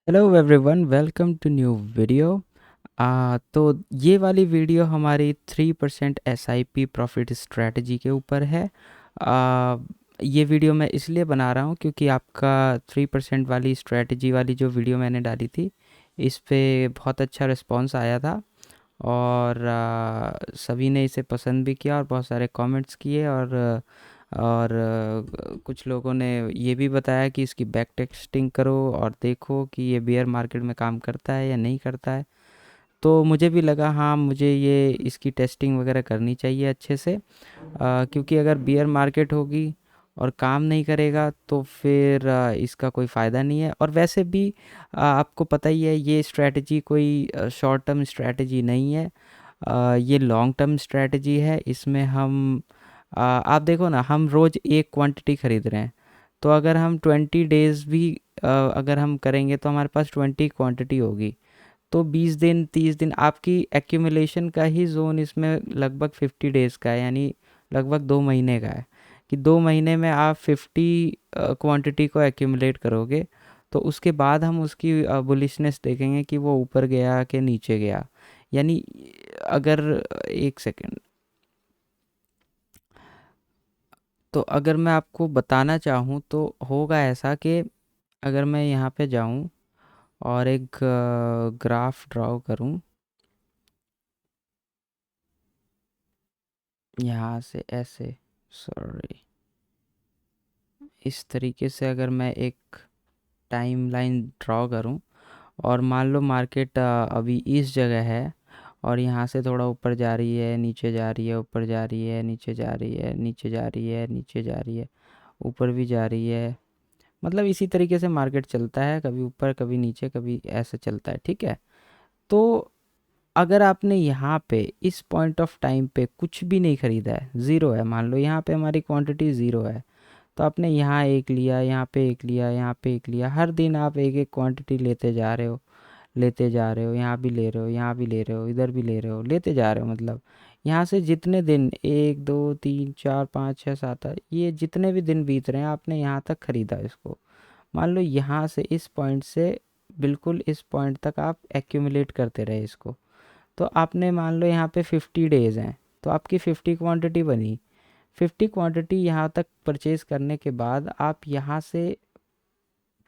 Hello everyone, welcome to new video. तो ये वाली वीडियो हमारी 3% एसआईपी प्रॉफिट स्ट्रेटजी के ऊपर है। ये वीडियो मैं इसलिए बना रहा हूँ क्योंकि आपका 3% वाली स्ट्रेटजी वाली जो वीडियो मैंने डाली थी, इस पे बहुत अच्छा रिस्पांस आया था और सभी ने इसे पसंद भी किया और बहुत सारे कमेंट्स किए और कुछ लोगों ने ये भी बताया कि इसकी बैक टेस्टिंग करो और देखो कि ये बियर मार्केट में काम करता है या नहीं करता है। तो मुझे भी लगा हाँ, मुझे ये इसकी टेस्टिंग वगैरह करनी चाहिए अच्छे से, क्योंकि अगर बियर मार्केट होगी और काम नहीं करेगा तो फिर इसका कोई फ़ायदा नहीं है। और वैसे भी आपको पता ही है, ये स्ट्रैटेजी कोई शॉर्ट टर्म स्ट्रैटेजी नहीं है। ये लॉन्ग टर्म स्ट्रैटेजी है। इसमें हम आप देखो ना, हम रोज़ एक क्वांटिटी ख़रीद रहे हैं, तो अगर हम 20 डेज़ भी अगर हम करेंगे तो हमारे पास 20 क्वांटिटी होगी। तो 20 दिन 30 दिन आपकी एक्यूमुलेशन का ही जोन इसमें लगभग 50 डेज़ का है, यानी लगभग 2 महीने का है कि 2 महीने में आप 50 क्वांटिटी को एक्यूमुलेट करोगे। तो उसके बाद हम उसकी बुलिशनेस देखेंगे कि वो ऊपर गया कि नीचे गया। यानी अगर एक सेकेंड, तो अगर मैं आपको बताना चाहूँ तो होगा ऐसा कि अगर मैं यहाँ पे जाऊँ और एक ग्राफ ड्रॉ करूँ यहाँ से ऐसे, सॉरी, इस तरीके से अगर मैं एक टाइमलाइन ड्रॉ करूँ और मान लो मार्केट अभी इस जगह है और यहाँ से थोड़ा ऊपर जा रही है, नीचे जा रही है, ऊपर जा रही है, नीचे जा रही है, नीचे जा रही है, नीचे जा रही है, ऊपर भी जा रही है। मतलब इसी तरीके से मार्केट चलता है, कभी ऊपर कभी नीचे, कभी ऐसे चलता है, ठीक है। तो अगर आपने यहाँ पे इस पॉइंट ऑफ टाइम पे कुछ भी नहीं खरीदा है, ज़ीरो है, मान लो यहाँ पे हमारी क्वांटिटी ज़ीरो है, तो आपने यहाँ एक लिया, यहाँ पे एक लिया, यहाँ पे एक लिया, हर दिन आप एक एक क्वांटिटी लेते जा रहे हो, लेते जा रहे हो, यहाँ भी ले रहे हो, यहाँ भी ले रहे हो, इधर भी ले रहे हो, लेते जा रहे हो। मतलब यहाँ से जितने दिन, 1 2 3 4 5 6 7 8, ये जितने भी दिन बीत रहे हैं आपने यहाँ तक खरीदा इसको। मान लो यहाँ से इस पॉइंट से बिल्कुल इस पॉइंट तक आप एक्यूमुलेट करते रहे इसको। तो आपने मान लो यहाँ पे 50 डेज़ हैं, तो आपकी 50 क्वांटिटी बनी। 50 क्वांटिटी यहाँ तक परचेज़ करने के बाद आप यहाँ से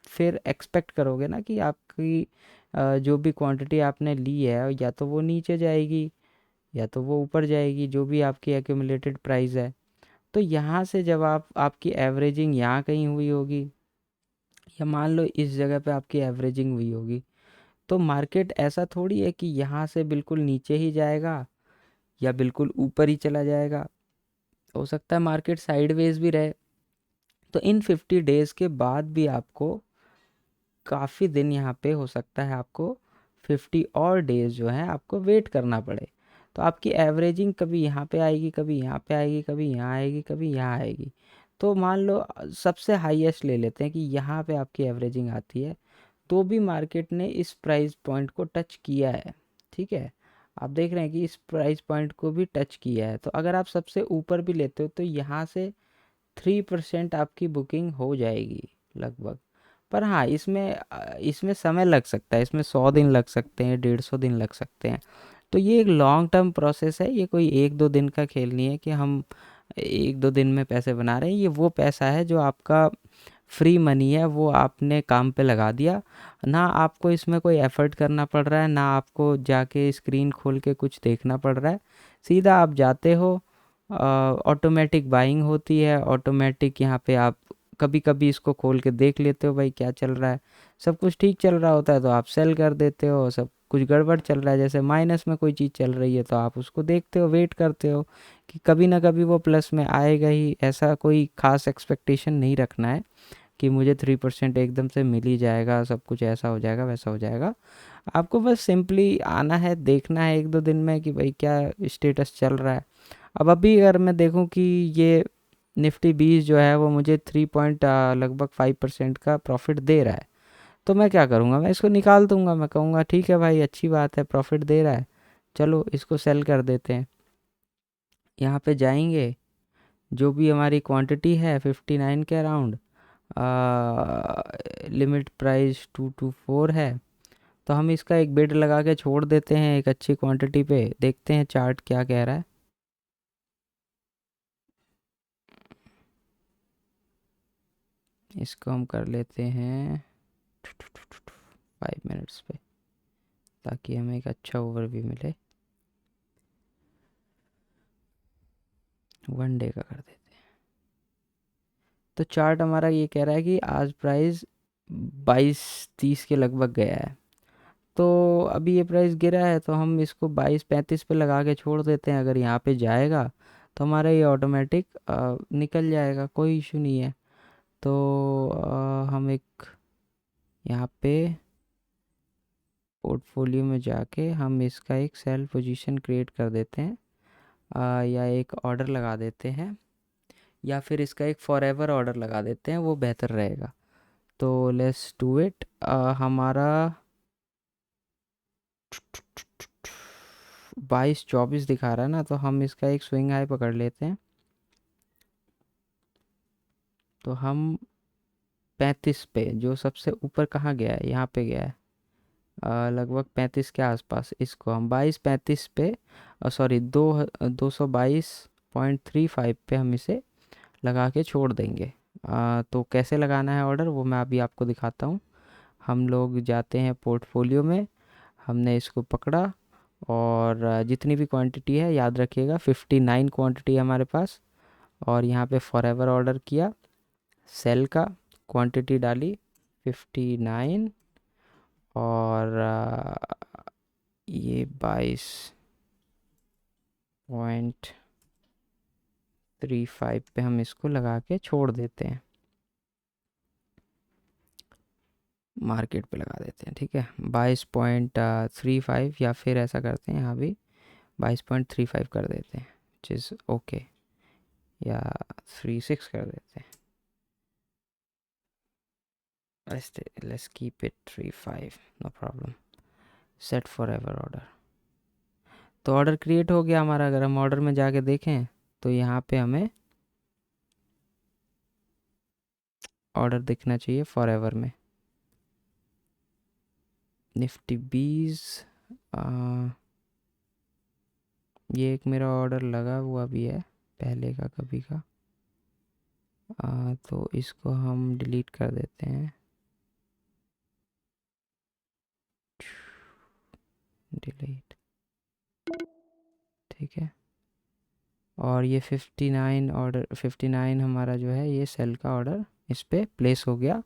फिर एक्सपेक्ट करोगे ना कि आपकी जो भी क्वांटिटी आपने ली है या तो वो नीचे जाएगी या तो वो ऊपर जाएगी, जो भी आपकी एक्यूमुलेटेड प्राइस है। तो यहाँ से जब आपकी एवरेजिंग यहाँ कहीं हुई होगी या मान लो इस जगह पे आपकी एवरेजिंग हुई होगी, तो मार्केट ऐसा थोड़ी है कि यहाँ से बिल्कुल नीचे ही जाएगा या बिल्कुल ऊपर ही चला जाएगा। हो सकता है मार्केट साइडवेज भी रहे। तो इन 50 डेज़ के बाद भी आपको काफ़ी दिन यहाँ पे हो सकता है आपको 50 और डेज़ जो हैं आपको वेट करना पड़े। तो आपकी एवरेजिंग कभी यहाँ पे आएगी, कभी यहाँ पे आएगी, कभी यहाँ आएगी, कभी यहाँ आएगी। तो मान लो सबसे हाईएस्ट ले लेते हैं कि यहाँ पे आपकी एवरेजिंग आती है, तो भी मार्केट ने इस प्राइस पॉइंट को टच किया है, ठीक है। आप देख रहे हैं कि इस प्राइस पॉइंट को भी टच किया है। तो अगर आप सबसे ऊपर भी लेते हो तो यहाँ से 3% आपकी बुकिंग हो जाएगी लगभग। पर हाँ, इसमें समय लग सकता है, इसमें 100 दिन लग सकते हैं, 150 दिन लग सकते हैं। तो ये एक लॉन्ग टर्म प्रोसेस है, ये कोई 1 2 दिन का खेल नहीं है कि हम 1 2 दिन में पैसे बना रहे हैं। ये वो पैसा है जो आपका फ्री मनी है, वो आपने काम पे लगा दिया। ना आपको इसमें कोई एफर्ट करना पड़ रहा है, ना आपको जाके स्क्रीन खोल के कुछ देखना पड़ रहा है। सीधा आप जाते हो, ऑटोमेटिक बाइंग होती है, ऑटोमेटिक यहाँ पे आप कभी कभी इसको खोल के देख लेते हो भाई क्या चल रहा है। सब कुछ ठीक चल रहा होता है तो आप सेल कर देते हो, सब कुछ गड़बड़ चल रहा है, जैसे माइनस में कोई चीज़ चल रही है, तो आप उसको देखते हो, वेट करते हो कि कभी ना कभी वो प्लस में आएगा ही। ऐसा कोई खास एक्सपेक्टेशन नहीं रखना है कि मुझे 3% एकदम से मिल ही जाएगा, सब कुछ ऐसा हो जाएगा वैसा हो जाएगा। आपको बस सिंपली आना है, देखना है 1 2 दिन में कि भाई क्या स्टेटस चल रहा है। अब अभी अगर मैं देखूं कि ये निफ्टी 20 जो है वो मुझे 3 पॉइंट लगभग 5% का प्रॉफिट दे रहा है, तो मैं क्या करूँगा, मैं इसको निकाल दूंगा। मैं कहूँगा ठीक है भाई, अच्छी बात है, प्रॉफिट दे रहा है, चलो इसको सेल कर देते हैं। यहाँ पे जाएंगे, जो भी हमारी क्वांटिटी है 59 के अराउंड, लिमिट प्राइस 224 है, तो हम इसका एक बिड लगा के छोड़ देते हैं एक अच्छी क्वांटिटी पे। देखते हैं चार्ट क्या कह रहा है। इसको हम कर लेते हैं 5 मिनट्स पे, ताकि हमें एक अच्छा ओवरव्यू मिले। 1 डे का कर देते हैं। तो चार्ट हमारा ये कह रहा है कि आज प्राइस 22-30 के लगभग गया है। तो अभी ये प्राइस गिरा है, तो हम इसको 22-35 पे लगा के छोड़ देते हैं। अगर यहाँ पे जाएगा तो हमारा ये ऑटोमेटिक निकल जाएगा, कोई इशू नहीं है। तो हम एक यहाँ पे पोर्टफोलियो में जाके हम इसका एक सेल पोजीशन क्रिएट कर देते हैं, या एक ऑर्डर लगा देते हैं, या फिर इसका एक फॉर एवर ऑर्डर लगा देते हैं, वो बेहतर रहेगा। तो लेट्स डू इट। हमारा 22-24 दिखा रहा है ना, तो हम इसका एक स्विंग हाई पकड़ लेते हैं। तो हम 35 पे, जो सबसे ऊपर कहाँ गया है, यहाँ पे गया है, लगभग 35 के आसपास, इसको हम 22-35 पे, सॉरी 222.35 पे हम इसे लगा के छोड़ देंगे। तो कैसे लगाना है ऑर्डर, वो मैं अभी आपको दिखाता हूँ। हम लोग जाते हैं पोर्टफोलियो में, हमने इसको पकड़ा, और जितनी भी क्वांटिटी है याद रखिएगा 59 क्वांटिटी है हमारे पास, और यहाँ पे फॉरएवर ऑर्डर किया, सेल का क्वांटिटी डाली 59, और ये 22.35 पे हम इसको लगा के छोड़ देते हैं, मार्केट पे लगा देते हैं। ठीक है, 22.35, या फिर ऐसा करते हैं यहाँ भी 22.35 कर देते हैं, विच ओके, या 36 कर देते हैं। let's keep it 35, no problem, set forever order। तो ऑर्डर क्रिएट हो गया हमारा। अगर हम ऑर्डर में जाके देखें तो यहाँ पे हमें ऑर्डर दिखना चाहिए फॉरएवर में। निफ्टी 20, ये एक मेरा ऑर्डर लगा हुआ भी है पहले का कभी का, तो इसको हम डिलीट कर देते हैं, डिलीट। ठीक है, और ये 59 हमारा जो है, ये सेल का ऑर्डर इस पर प्लेस हो गया।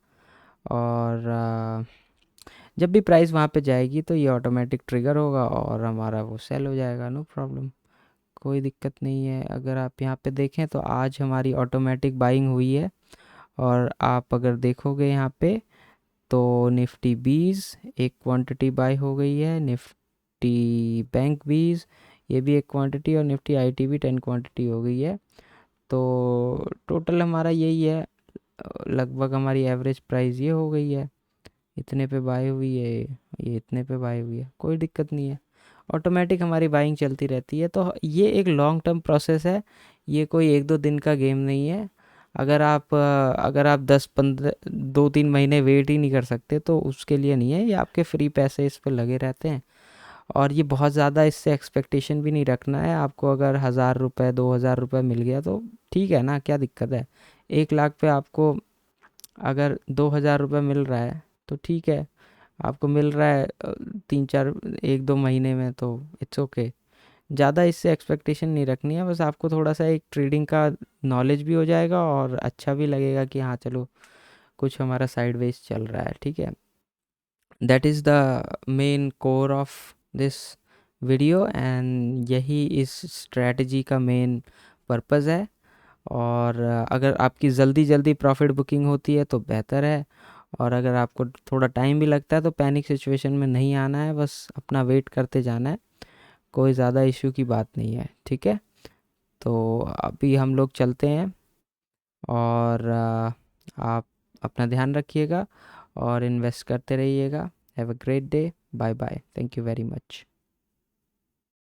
और जब भी प्राइस वहाँ पे जाएगी तो ये ऑटोमेटिक ट्रिगर होगा और हमारा वो सेल हो जाएगा, नो प्रॉब्लम, कोई दिक्कत नहीं है। अगर आप यहाँ पे देखें तो आज हमारी ऑटोमेटिक बाइंग हुई है, और आप अगर देखोगे यहाँ पे तो निफ्टी 20 एक क्वांटिटी बाई हो गई है, निफ्टी बैंक 20 ये भी एक क्वांटिटी, और निफ्टी आईटी भी 10 क्वांटिटी हो गई है। तो टोटल हमारा यही है, लगभग हमारी एवरेज प्राइस ये हो गई है, इतने पे बाई हुई है, ये इतने पे बाई हुई है, कोई दिक्कत नहीं है, ऑटोमेटिक हमारी बाइंग चलती रहती है। तो ये एक लॉन्ग टर्म प्रोसेस है, ये कोई 1-2 दिन का गेम नहीं है। अगर आप 2-3 महीने वेट ही नहीं कर सकते तो उसके लिए नहीं है, ये आपके फ्री पैसे इस पर लगे रहते हैं। और ये बहुत ज़्यादा इससे एक्सपेक्टेशन भी नहीं रखना है आपको। अगर 1,000 रुपये 2,000 रुपये मिल गया तो ठीक है ना, क्या दिक्कत है। 1 लाख पे आपको अगर 2,000 रुपये मिल रहा है तो ठीक है, आपको मिल रहा है 3-4 1-2 महीने में, तो इट्स ओके। ज़्यादा इससे एक्सपेक्टेशन नहीं रखनी है, बस आपको थोड़ा सा एक ट्रेडिंग का नॉलेज भी हो जाएगा और अच्छा भी लगेगा कि हाँ चलो कुछ हमारा साइडवेज चल रहा है। ठीक है, that is the main core of this video, and यही इस स्ट्रैटेजी का मेन पर्पज़ है। और अगर आपकी जल्दी जल्दी प्रॉफिट बुकिंग होती है तो बेहतर है, और अगर आपको थोड़ा टाइम भी लगता है तो पैनिक सिचुएशन में नहीं आना है, बस अपना वेट करते जाना है, कोई ज़्यादा इशू की बात नहीं है। ठीक है, तो अभी हम लोग चलते हैं, और आप अपना ध्यान रखिएगा और इन्वेस्ट करते रहिएगा। Have a great day, bye bye, thank you very much.